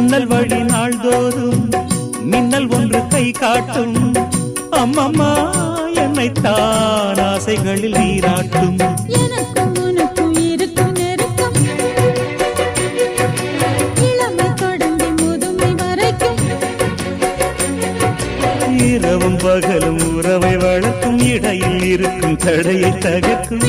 ஜன்னல் வழி நாள்தோறும் மின்னல் ஒன்று கை காட்டும். அம்மம்மா என்னைத்தான் ஆசைகளில் நீராட்டும். எனக்கும் உனக்கும் இருக்கும் நெருக்கம் இளமை தொடங்கி முதுமை வரைக்கும். இரவும் பகலும் உறவை வளர்க்கும், இடையில் இருக்கும் தடையை தகர்க்கும்.